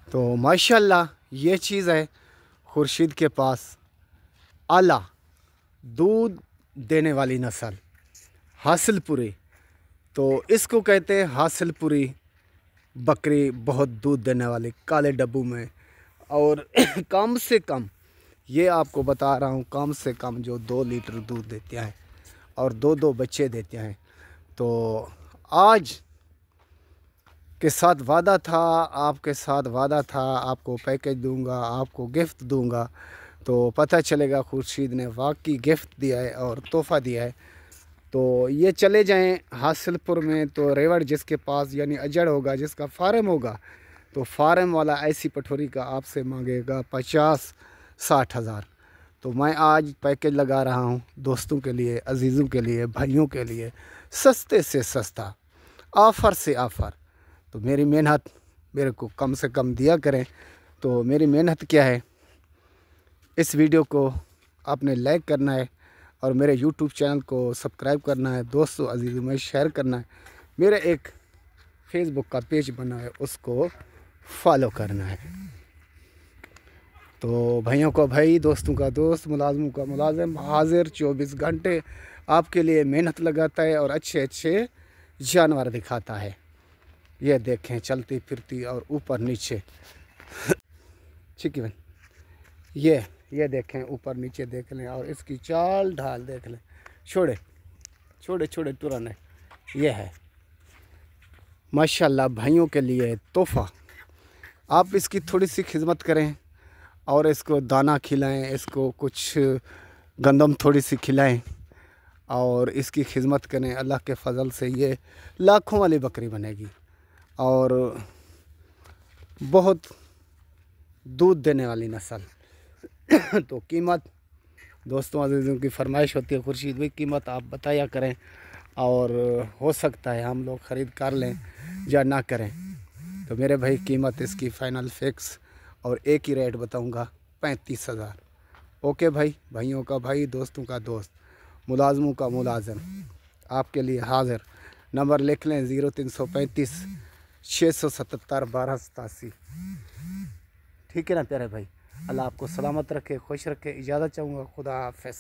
तो माशाल्लाह ये चीज़ है खुर्शीद के पास, आला दूध देने वाली नस्ल हासिलपुरी। तो इसको कहते हैं हासिलपुरी बकरी, बहुत दूध देने वाली काले डब्बू में। और कम से कम ये आपको बता रहा हूँ, कम से कम जो 2 लीटर दूध देते हैं और 2-2 बच्चे देते हैं। तो आज के साथ वादा था, आपके साथ वादा था, आपको पैकेज दूंगा, आपको गिफ्ट दूंगा। तो पता चलेगा खुर्शीद ने वाकई गिफ्ट दिया है और तोहफ़ा दिया है। तो ये चले जाएं हासिलपुर में, तो रेवड़ जिसके पास यानी अजड़ होगा, जिसका फार्म होगा, तो फार्म वाला ऐसी पठोरी का आपसे मांगेगा 50-60 हज़ार। तो मैं आज पैकेज लगा रहा हूँ दोस्तों के लिए, अजीज़ों के लिए, भाइयों के लिए, सस्ते से सस्ता, ऑफ़र से ऑफ़र। तो मेरी मेहनत मेरे को कम से कम दिया करें। तो मेरी मेहनत क्या है, इस वीडियो को आपने लाइक करना है और मेरे यूट्यूब चैनल को सब्सक्राइब करना है, दोस्तों अजीज़ों में शेयर करना है। मेरा एक फेसबुक का पेज बना है, उसको फॉलो करना है। तो भाइयों का भाई, दोस्तों का दोस्त, मुलाजमों का मुलाजिम हाजिर 24 घंटे आपके लिए मेहनत लगाता है और अच्छे अच्छे जानवर दिखाता है। ये देखें चलती फिरती और ऊपर नीचे चिकन, ये देखें ऊपर नीचे देख लें और इसकी चाल ढाल देख लें। छोड़े छोड़े छोड़े तुरंत है। ये है माशाल्लाह भाइयों के लिए तोहफ़ा। आप इसकी थोड़ी सी खिदमत करें और इसको दाना खिलाएं, इसको कुछ गंदम थोड़ी सी खिलाएं और इसकी खिदमत करें। अल्लाह के फ़ज़ल से ये लाखों वाली बकरी बनेगी और बहुत दूध देने वाली नस्ल। तो कीमत दोस्तों अजीज़ों की फरमाइश होती है, खुर्शीद भाई कीमत आप बताया करें और हो सकता है हम लोग ख़रीद कर लें या ना करें। तो मेरे भाई कीमत इसकी फ़ाइनल फिक्स और एक ही रेट बताऊंगा, 35 हज़ार। ओके भाई, भाइयों का भाई, दोस्तों का दोस्त, मुलाजमों का मुलाजिम आपके लिए हाज़िर। नंबर लिख लें 0335 677 1287। ठीक है ना प्यारे भाई, अल्लाह आपको सलामत रखे, खुश रखे। इजाज़त चाहूँगा, खुदा हाफ़िज़।